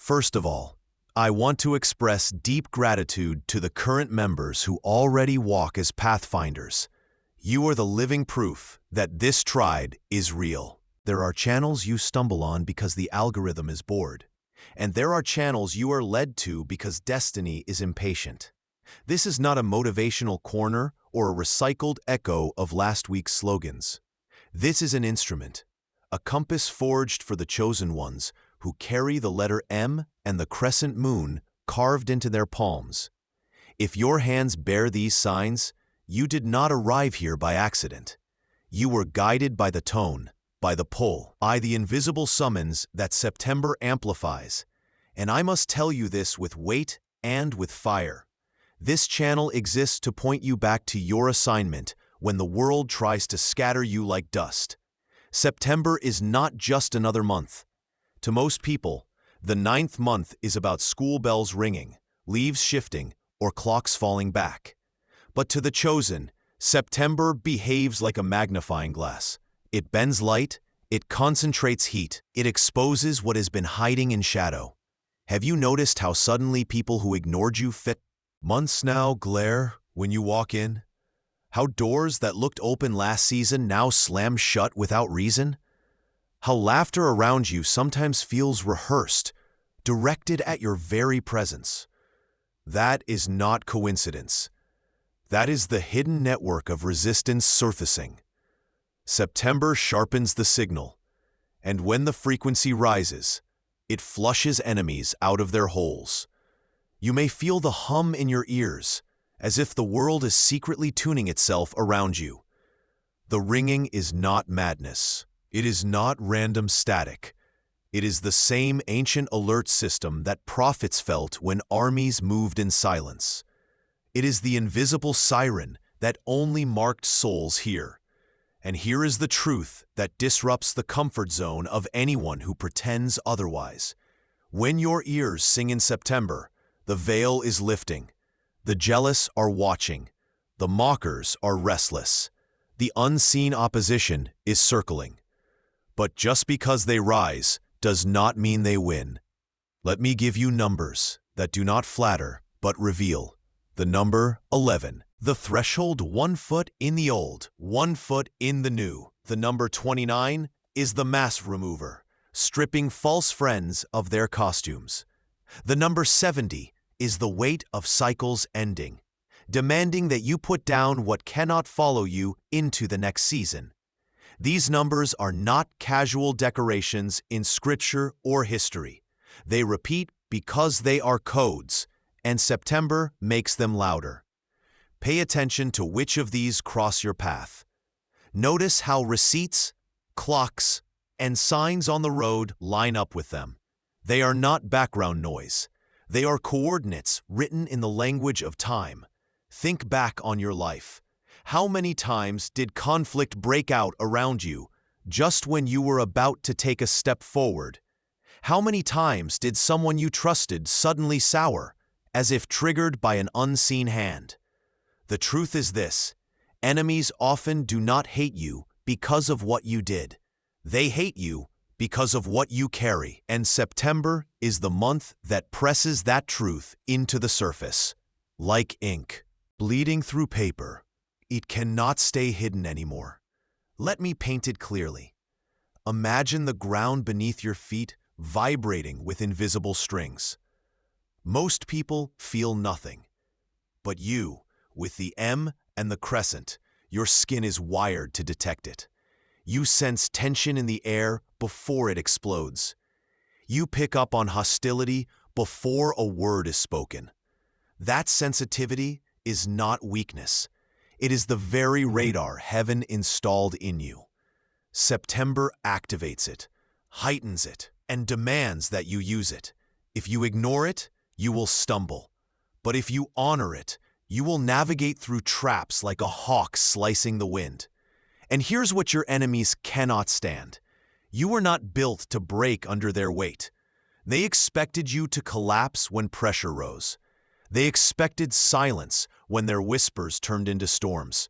First of all, I want to express deep gratitude to the current members who already walk as pathfinders. You are the living proof that this tribe is real. There are channels you stumble on because the algorithm is bored, and there are channels you are led to because destiny is impatient. This is not a motivational corner or a recycled echo of last week's slogans. This is an instrument, a compass forged for the chosen ones who carry the letter M and the crescent moon carved into their palms. If your hands bear these signs, you did not arrive here by accident. You were guided by the tone, by the pull, by the invisible summons that September amplifies. And I must tell you this with weight and with fire. This channel exists to point you back to your assignment when the world tries to scatter you like dust. September is not just another month. To most people, the 9th month is about school bells ringing, leaves shifting, or clocks falling back. But to the chosen, September behaves like a magnifying glass. It bends light, it concentrates heat, it exposes what has been hiding in shadow. Have you noticed how suddenly people who ignored you fit months now glare when you walk in? How doors that looked open last season now slam shut without reason? How laughter around you sometimes feels rehearsed, directed at your very presence. That is not coincidence. That is the hidden network of resistance surfacing. September sharpens the signal, and when the frequency rises, it flushes enemies out of their holes. You may feel the hum in your ears, as if the world is secretly tuning itself around you. The ringing is not madness. It is not random static. It is the same ancient alert system that prophets felt when armies moved in silence. It is the invisible siren that only marked souls hear. And here is the truth that disrupts the comfort zone of anyone who pretends otherwise. When your ears sing in September, the veil is lifting. The jealous are watching. The mockers are restless. The unseen opposition is circling. But just because they rise does not mean they win. Let me give you numbers that do not flatter but reveal. The number 11. The threshold, 1 foot in the old, 1 foot in the new. The number 29 is the mask remover, stripping false friends of their costumes. The number 70 is the weight of cycles ending, demanding that you put down what cannot follow you into the next season. These numbers are not casual decorations in scripture or history. They repeat because they are codes, and September makes them louder. Pay attention to which of these cross your path. Notice how receipts, clocks, and signs on the road line up with them. They are not background noise. They are coordinates written in the language of time. Think back on your life. How many times did conflict break out around you just when you were about to take a step forward? How many times did someone you trusted suddenly sour, as if triggered by an unseen hand? The truth is this: enemies often do not hate you because of what you did. They hate you because of what you carry. And September is the month that presses that truth into the surface. Like ink, bleeding through paper, it cannot stay hidden anymore. Let me paint it clearly. Imagine the ground beneath your feet vibrating with invisible strings. Most people feel nothing. But you, with the M and the crescent, your skin is wired to detect it. You sense tension in the air before it explodes. You pick up on hostility before a word is spoken. That sensitivity is not weakness. It is the very radar heaven installed in you. September activates it, heightens it, and demands that you use it. If you ignore it, you will stumble. But if you honor it, you will navigate through traps like a hawk slicing the wind. And here's what your enemies cannot stand. You were not built to break under their weight. They expected you to collapse when pressure rose. They expected silence when their whispers turned into storms.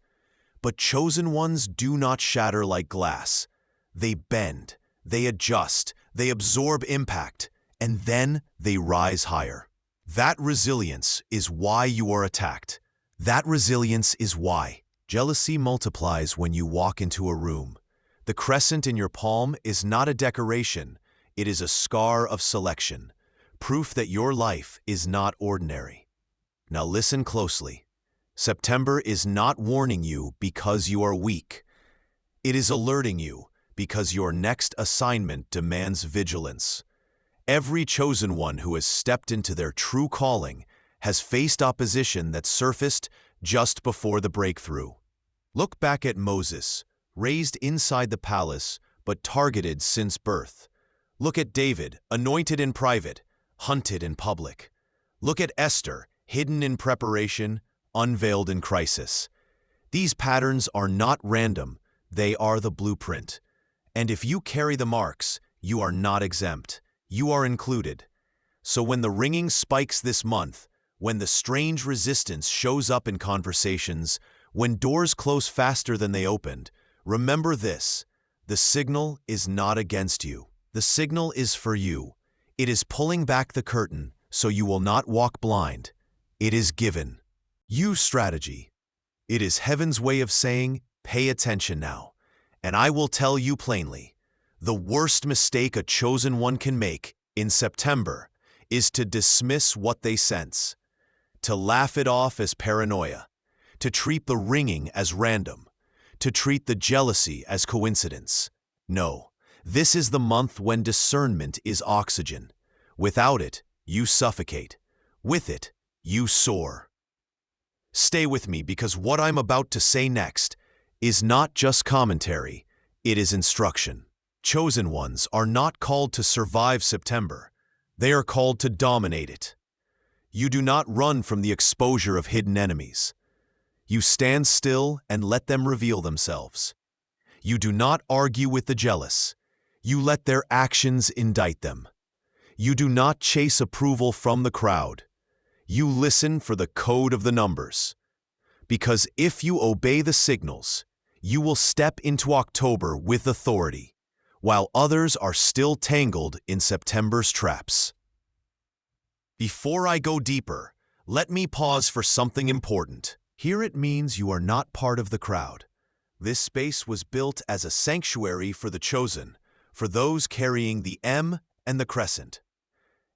But chosen ones do not shatter like glass. They bend, they adjust, they absorb impact, and then they rise higher. That resilience is why you are attacked. That resilience is why jealousy multiplies when you walk into a room. The crescent in your palm is not a decoration, it is a scar of selection, proof that your life is not ordinary. Now listen closely. September is not warning you because you are weak. It is alerting you because your next assignment demands vigilance. Every chosen one who has stepped into their true calling has faced opposition that surfaced just before the breakthrough. Look back at Moses, raised inside the palace but targeted since birth. Look at David, anointed in private, hunted in public. Look at Esther, hidden in preparation, unveiled in crisis. These patterns are not random, they are the blueprint. And if you carry the marks, you are not exempt. You are included. So when the ringing spikes this month, when the strange resistance shows up in conversations, when doors close faster than they opened, remember this: the signal is not against you. The signal is for you. It is pulling back the curtain so you will not walk blind. It is given you strategy. It is heaven's way of saying, pay attention now. And I will tell you plainly, the worst mistake a chosen one can make in September is to dismiss what they sense, to laugh it off as paranoia, to treat the ringing as random, to treat the jealousy as coincidence. No, this is the month when discernment is oxygen. Without it, you suffocate. With it, you soar. Stay with me because what I'm about to say next is not just commentary, it is instruction. Chosen ones are not called to survive September. They are called to dominate it. You do not run from the exposure of hidden enemies. You stand still and let them reveal themselves. You do not argue with the jealous. You let their actions indict them. You do not chase approval from the crowd. You listen for the code of the numbers. Because if you obey the signals, you will step into October with authority, while others are still tangled in September's traps. Before I go deeper, let me pause for something important. Here it means you are not part of the crowd. This space was built as a sanctuary for the chosen, for those carrying the M and the crescent.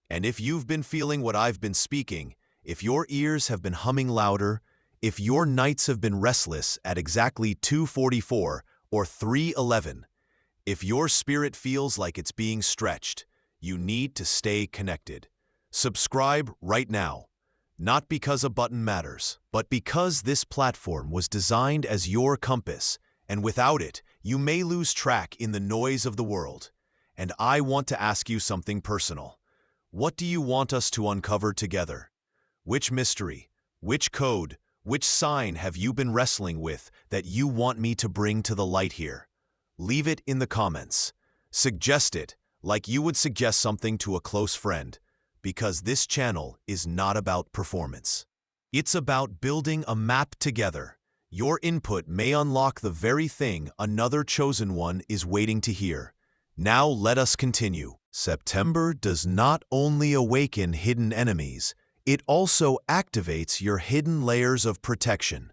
And if you've been feeling what I've been speaking, if your ears have been humming louder, if your nights have been restless at exactly 2:44 or 3:11, if your spirit feels like it's being stretched, you need to stay connected. Subscribe right now, not because a button matters, but because this platform was designed as your compass, and without it, you may lose track in the noise of the world. And I want to ask you something personal. What do you want us to uncover together? Which mystery, which code, which sign have you been wrestling with that you want me to bring to the light here? Leave it in the comments. Suggest it like you would suggest something to a close friend, because this channel is not about performance. It's about building a map together. Your input may unlock the very thing another chosen one is waiting to hear. Now let us continue. September does not only awaken hidden enemies, it also activates your hidden layers of protection.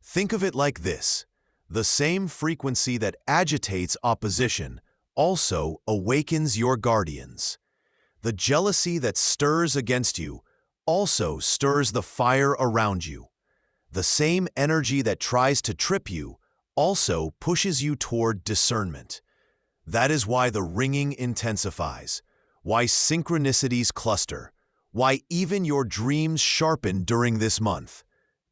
Think of it like this: the same frequency that agitates opposition also awakens your guardians. The jealousy that stirs against you also stirs the fire around you. The same energy that tries to trip you also pushes you toward discernment. That is why the ringing intensifies, why synchronicities cluster, why even your dreams sharpen during this month.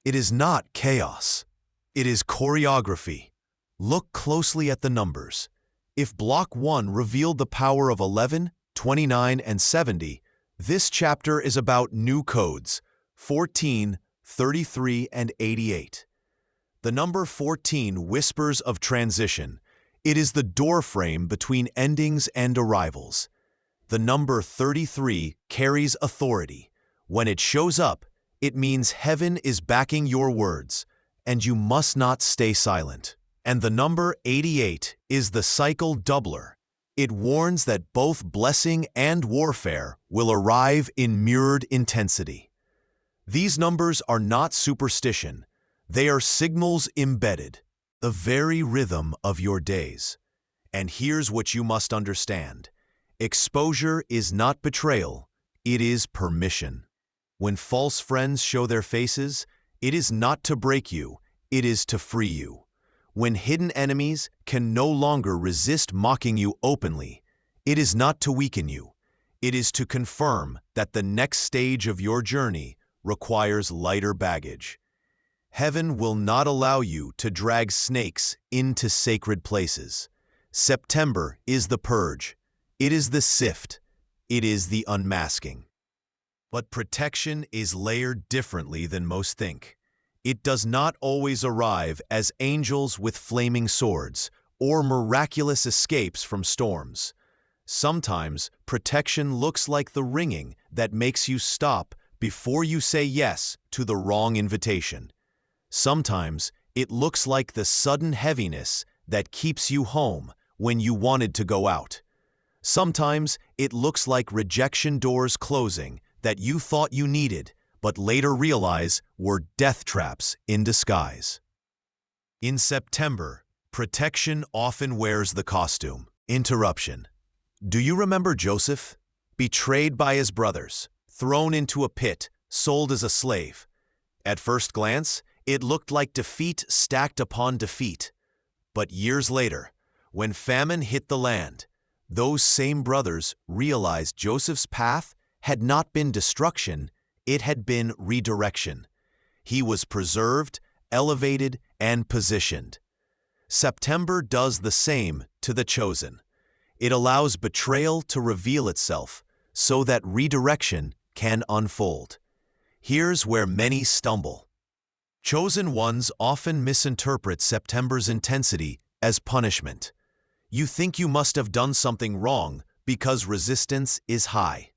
It is not chaos. It is choreography. Look closely at the numbers. If Block 1 revealed the power of 11, 29, and 70, this chapter is about new codes: 14, 33, and 88. The number 14 whispers of transition. It is the doorframe between endings and arrivals. The number 33 carries authority. When it shows up, it means heaven is backing your words, and you must not stay silent. And the number 88 is the cycle doubler. It warns that both blessing and warfare will arrive in mirrored intensity. These numbers are not superstition. They are signals embedded, the very rhythm of your days. And here's what you must understand. Exposure is not betrayal, it is permission. When false friends show their faces, it is not to break you, it is to free you. When hidden enemies can no longer resist mocking you openly, it is not to weaken you, it is to confirm that the next stage of your journey requires lighter baggage. Heaven will not allow you to drag snakes into sacred places. September is the purge. It is the sift. It is the unmasking. But protection is layered differently than most think. It does not always arrive as angels with flaming swords or miraculous escapes from storms. Sometimes protection looks like the ringing that makes you stop before you say yes to the wrong invitation. Sometimes it looks like the sudden heaviness that keeps you home when you wanted to go out. Sometimes it looks like rejection doors closing that you thought you needed, but later realize were death traps in disguise. In September, protection often wears the costume. Interruption. Do you remember Joseph? Betrayed by his brothers, thrown into a pit, sold as a slave. At first glance, it looked like defeat stacked upon defeat. But years later, when famine hit the land, those same brothers realized Joseph's path had not been destruction, it had been redirection. He was preserved, elevated, and positioned. September does the same to the chosen. It allows betrayal to reveal itself so that redirection can unfold. Here's where many stumble. Chosen ones often misinterpret September's intensity as punishment. You think you must have done something wrong because resistance is high.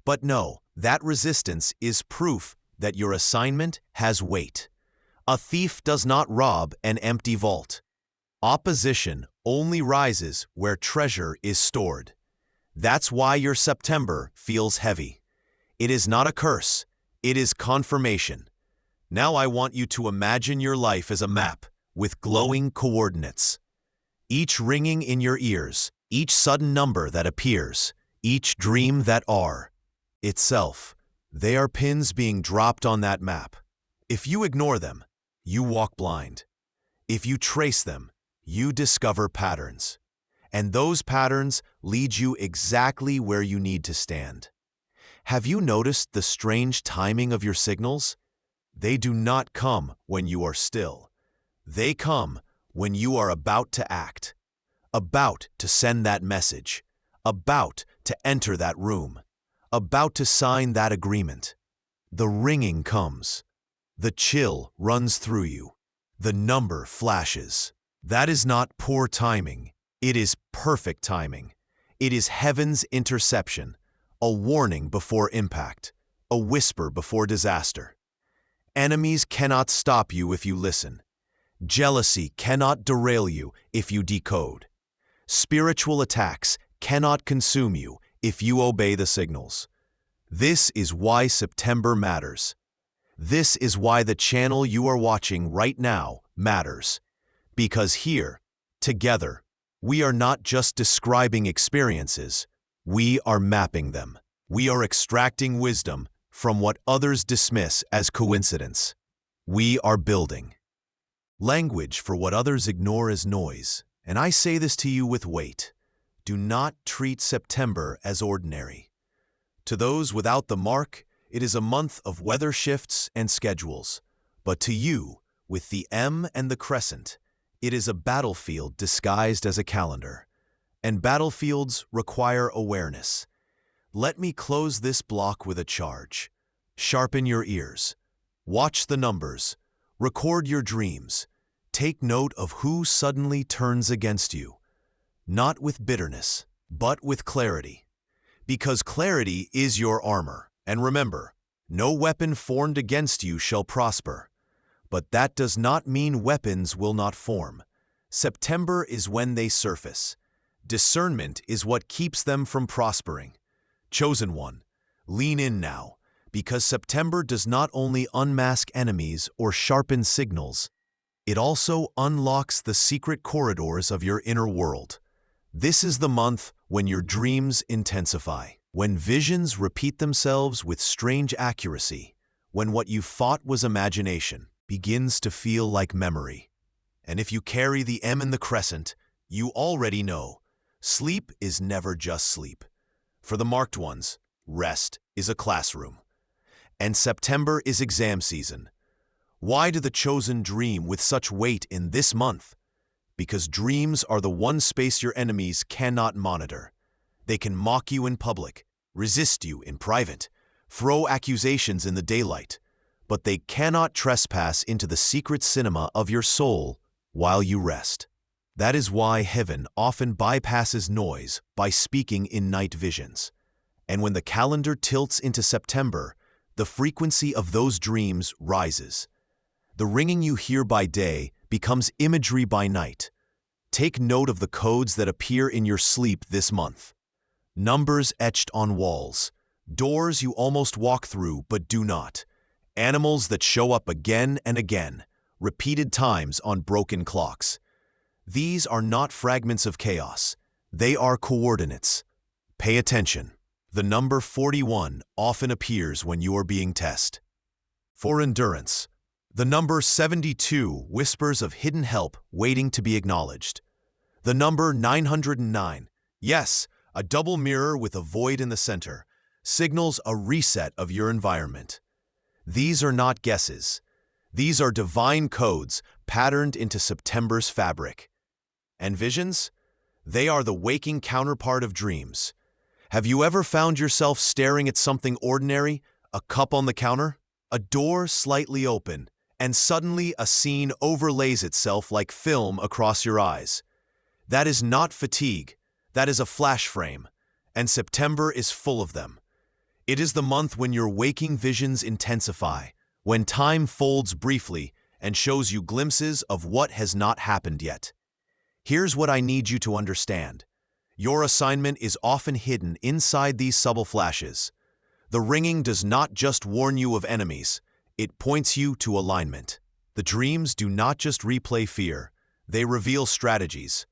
But no, that resistance is proof that your assignment has weight. A thief does not rob an empty vault. Opposition only rises where treasure is stored. That's why your September feels heavy. It is not a curse, it is confirmation. Now I want you to imagine your life as a map with glowing coordinates. Each ringing in your ears, each sudden number that appears, each dream that are itself, they are pins being dropped on that map. If you ignore them, you walk blind. If you trace them, you discover patterns. And those patterns lead you exactly where you need to stand. Have you noticed the strange timing of your signals? They do not come when you are still. They come when you are about to act, about to send that message, about to enter that room, about to sign that agreement. The ringing comes. The chill runs through you. The number flashes. That is not poor timing. It is perfect timing. It is heaven's interception, a warning before impact, a whisper before disaster. Enemies cannot stop you if you listen. Jealousy cannot derail you if you decode. Spiritual attacks cannot consume you if you obey the signals. This is why September matters. This is why the channel you are watching right now matters. Because here, together, we are not just describing experiences, we are mapping them. We are extracting wisdom from what others dismiss as coincidence. We are building language for what others ignore as noise. And I say this to you with weight. Do not treat September as ordinary. To those without the mark, it is a month of weather shifts and schedules. But to you, with the M and the crescent, it is a battlefield disguised as a calendar. And battlefields require awareness. Let me close this block with a charge. Sharpen your ears. Watch the numbers. Record your dreams. Take note of who suddenly turns against you. Not with bitterness, but with clarity. Because clarity is your armor. And remember, no weapon formed against you shall prosper. But that does not mean weapons will not form. September is when they surface. Discernment is what keeps them from prospering. Chosen one, lean in now, because September does not only unmask enemies or sharpen signals, it also unlocks the secret corridors of your inner world. This is the month when your dreams intensify, when visions repeat themselves with strange accuracy, when what you thought was imagination begins to feel like memory. And if you carry the M in the crescent, you already know, sleep is never just sleep. For the marked ones, rest is a classroom. And September is exam season. Why do the chosen dream with such weight in this month? Because dreams are the one space your enemies cannot monitor. They can mock you in public, resist you in private, throw accusations in the daylight, but they cannot trespass into the secret cinema of your soul while you rest. That is why heaven often bypasses noise by speaking in night visions. And when the calendar tilts into September, the frequency of those dreams rises. The ringing you hear by day becomes imagery by night. Take note of the codes that appear in your sleep this month. Numbers etched on walls, doors you almost walk through but do not, animals that show up again and again, repeated times on broken clocks. These are not fragments of chaos. They are coordinates. Pay attention. The number 41 often appears when you are being tested. For endurance, the number 72 whispers of hidden help waiting to be acknowledged. The number 909, yes, a double mirror with a void in the center, signals a reset of your environment. These are not guesses. These are divine codes patterned into September's fabric. And visions? They are the waking counterpart of dreams. Have you ever found yourself staring at something ordinary, a cup on the counter, a door slightly open, and suddenly a scene overlays itself like film across your eyes? That is not fatigue. That is a flash frame, and September is full of them. It is the month when your waking visions intensify, when time folds briefly and shows you glimpses of what has not happened yet. Here's what I need you to understand. Your assignment is often hidden inside these subtle flashes. The ringing does not just warn you of enemies, it points you to alignment. The dreams do not just replay fear, they reveal strategies.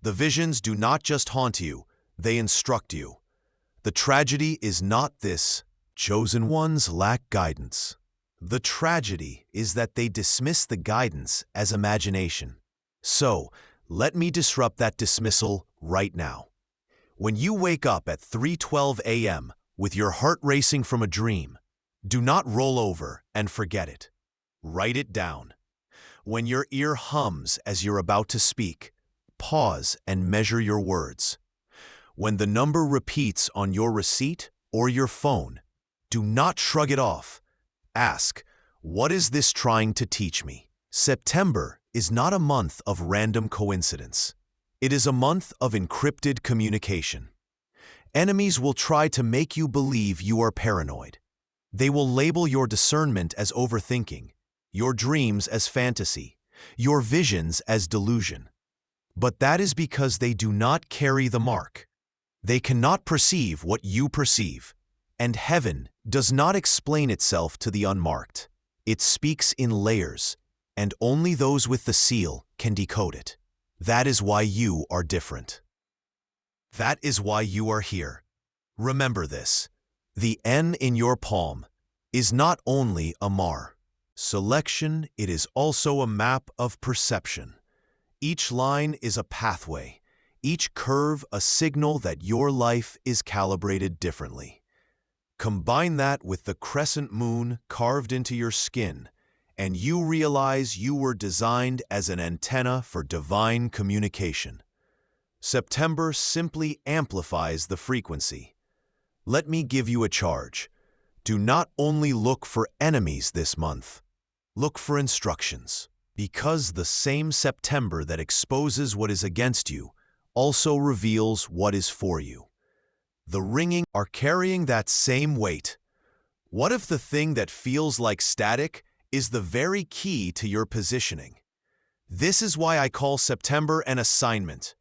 The visions do not just haunt you, they instruct you. The tragedy is not this: chosen ones lack guidance. The tragedy is that they dismiss the guidance as imagination. So, let me disrupt that dismissal right now. When you wake up at 3:12 a.m. with your heart racing from a dream, do not roll over and forget it. Write it down. When your ear hums as you're about to speak, pause and measure your words. When the number repeats on your receipt or your phone, do not shrug it off. Ask, what is this trying to teach me? September is not a month of random coincidence. It is a month of encrypted communication. Enemies will try to make you believe you are paranoid. They will label your discernment as overthinking, your dreams as fantasy, your visions as delusion. But that is because they do not carry the mark. They cannot perceive what you perceive, and heaven does not explain itself to the unmarked. It speaks in layers, and only those with the seal can decode it. That is why you are different. That is why you are here. Remember this. The N in your palm is not only a mar. Selection, it is also a map of perception. Each line is a pathway, each curve a signal that your life is calibrated differently. Combine that with the crescent moon carved into your skin, and you realize you were designed as an antenna for divine communication. September simply amplifies the frequency. Let me give you a charge. Do not only look for enemies this month. Look for instructions, because the same September that exposes what is against you also reveals what is for you. The ringing are carrying that same weight. What if the thing that feels like static is the very key to your positioning? This is why I call September an assignment.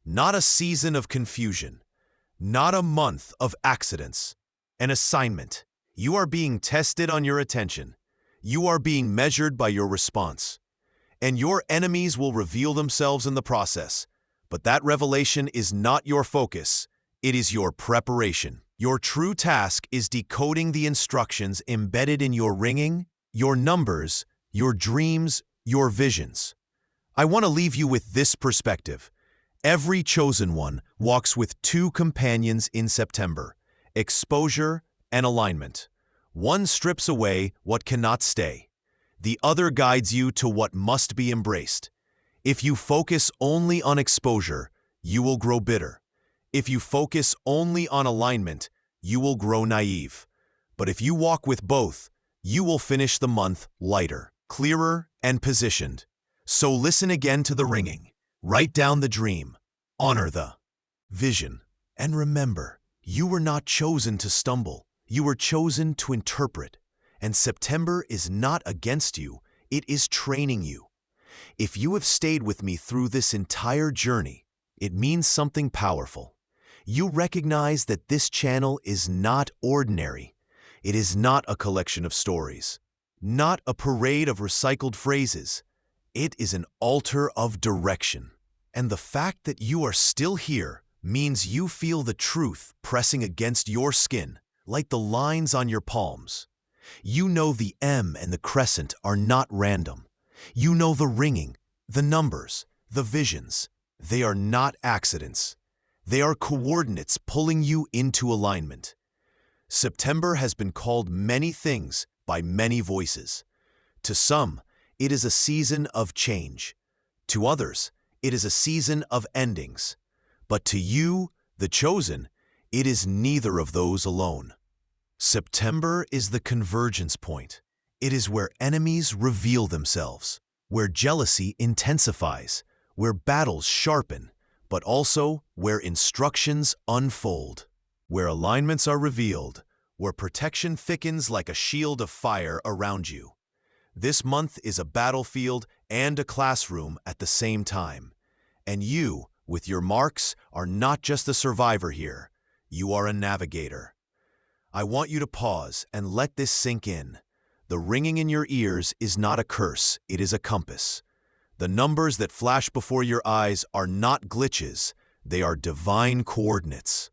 not a season of confusion, not a month of accidents. An assignment. You are being tested on your attention. You are being measured by your response. And your enemies will reveal themselves in the process. But that revelation is not your focus. It is your preparation. Your true task is decoding the instructions embedded in your ringing, your numbers, your dreams, your visions. I want to leave you with this perspective. Every chosen one walks with two companions in September: exposure and alignment. One strips away what cannot stay. The other guides you to what must be embraced. If you focus only on exposure, you will grow bitter. If you focus only on alignment, you will grow naive. But if you walk with both, you will finish the month lighter, clearer, and positioned. So listen again to the ringing. Write down the dream. Honor the vision. And remember, you were not chosen to stumble. You were chosen to interpret. And September is not against you. It is training you. If you have stayed with me through this entire journey, it means something powerful. You recognize that this channel is not ordinary. It is not a collection of stories, not a parade of recycled phrases. It is an altar of direction. And the fact that you are still here means you feel the truth pressing against your skin, like the lines on your palms. You know the M and the crescent are not random. You know the ringing, the numbers, the visions. They are not accidents. They are coordinates pulling you into alignment. September has been called many things by many voices. To some, it is a season of change. To others, it is a season of endings. But to you, the chosen, it is neither of those alone. September is the convergence point. It is where enemies reveal themselves, where jealousy intensifies, where battles sharpen, but also where instructions unfold, where alignments are revealed, where protection thickens like a shield of fire around you. This month is a battlefield and a classroom at the same time. And you, with your marks, are not just a survivor here. You are a navigator. I want you to pause and let this sink in. The ringing in your ears is not a curse, it is a compass. The numbers that flash before your eyes are not glitches, they are divine coordinates.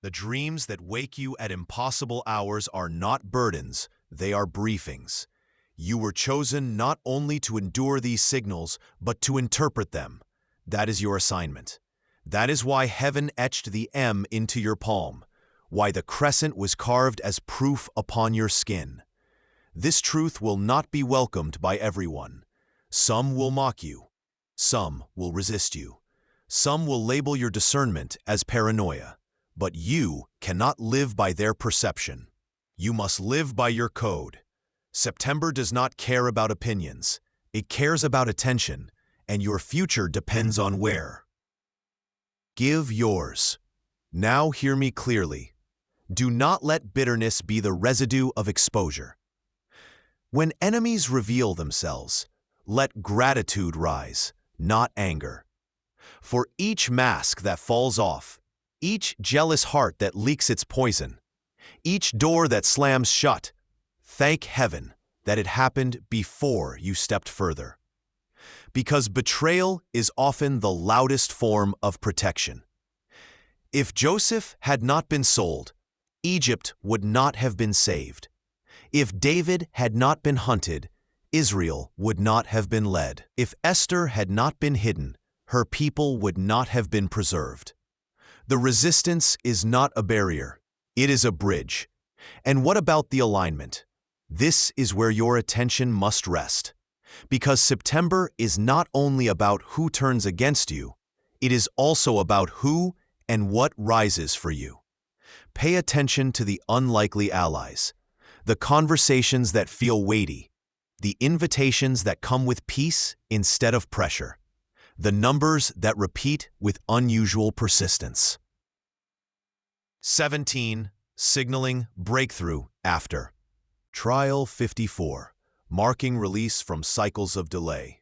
The dreams that wake you at impossible hours are not burdens, they are briefings. You were chosen not only to endure these signals, but to interpret them. That is your assignment. That is why heaven etched the M into your palm, why the crescent was carved as proof upon your skin. This truth will not be welcomed by everyone. Some will mock you. Some will resist you. Some will label your discernment as paranoia. But you cannot live by their perception. You must live by your code. September does not care about opinions. It cares about attention, and your future depends on where. Give yours. Now hear me clearly. Do not let bitterness be the residue of exposure. When enemies reveal themselves, let gratitude rise, not anger. For each mask that falls off, each jealous heart that leaks its poison, each door that slams shut, thank heaven that it happened before you stepped further. Because betrayal is often the loudest form of protection. If Joseph had not been sold, Egypt would not have been saved. If David had not been hunted, Israel would not have been led. If Esther had not been hidden, her people would not have been preserved. The resistance is not a barrier, it is a bridge. And what about the alignment? This is where your attention must rest. Because September is not only about who turns against you, it is also about who and what rises for you. Pay attention to the unlikely allies, the conversations that feel weighty, the invitations that come with peace instead of pressure, the numbers that repeat with unusual persistence. 17. Signaling breakthrough after. Trial 54. Marking release from cycles of delay.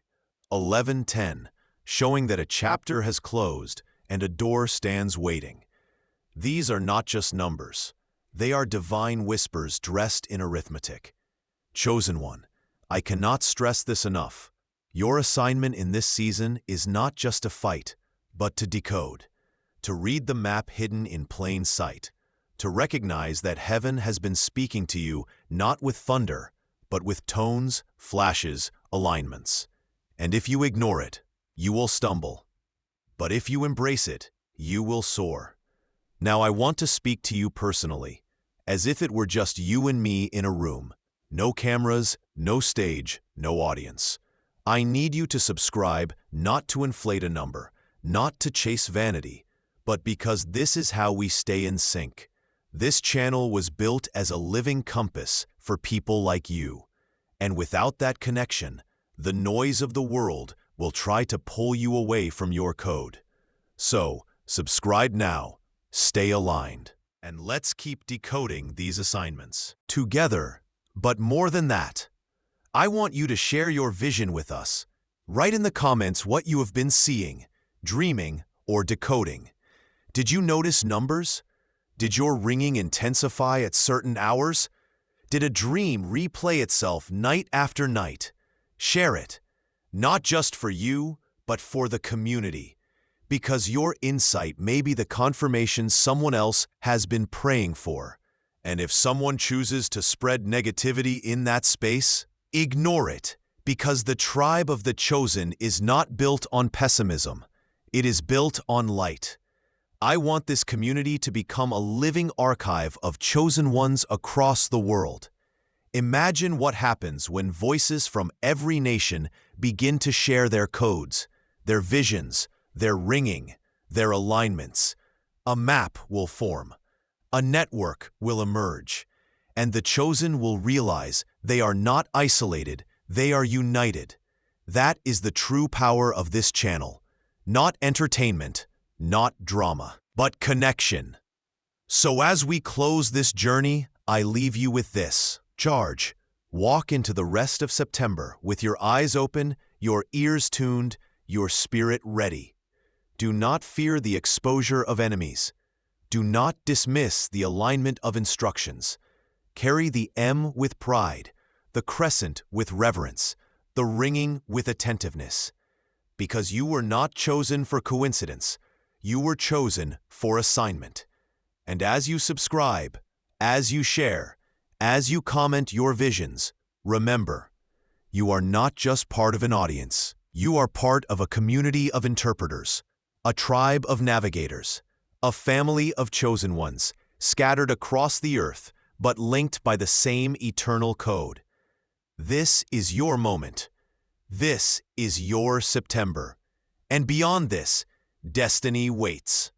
11:10. showing that a chapter has closed and a door stands waiting. These are not just numbers. They are divine whispers dressed in arithmetic. Chosen one, I cannot stress this enough. Your assignment in this season is not just to fight, but to decode, to read the map hidden in plain sight, to recognize that heaven has been speaking to you not with thunder, but with tones, flashes, alignments. And if you ignore it, you will stumble. But if you embrace it, you will soar. Now I want to speak to you personally, as if it were just you and me in a room. No cameras, no stage, no audience. I need you to subscribe not to inflate a number, not to chase vanity, but because this is how we stay in sync. This channel was built as a living compass for people like you. And without that connection, the noise of the world will try to pull you away from your code. So, subscribe now, stay aligned, and let's keep decoding these assignments together. But more than that, I want you to share your vision with us. Write in the comments what you have been seeing, dreaming, or decoding. Did you notice numbers? Did your ringing intensify at certain hours? Did a dream replay itself night after night? Share it, not just for you, but for the community, because your insight may be the confirmation someone else has been praying for. And if someone chooses to spread negativity in that space, ignore it, because the tribe of the chosen is not built on pessimism. It is built on light. I want this community to become a living archive of chosen ones across the world. Imagine what happens when voices from every nation begin to share their codes, their visions, their ringing, their alignments. A map will form. A network will emerge. And the chosen will realize they are not isolated, they are united. That is the true power of this channel. Not entertainment, not drama, but connection. So as we close this journey, I leave you with this. Charge. Walk into the rest of September with your eyes open, your ears tuned, your spirit ready. Do not fear the exposure of enemies. Do not dismiss the alignment of instructions. Carry the M with pride, the crescent with reverence, the ringing with attentiveness. Because you were not chosen for coincidence, you were chosen for assignment. And as you subscribe, as you share, as you comment your visions, remember, you are not just part of an audience. You are part of a community of interpreters, a tribe of navigators, a family of chosen ones, scattered across the earth, but linked by the same eternal code. This is your moment. This is your September. And beyond this, destiny waits.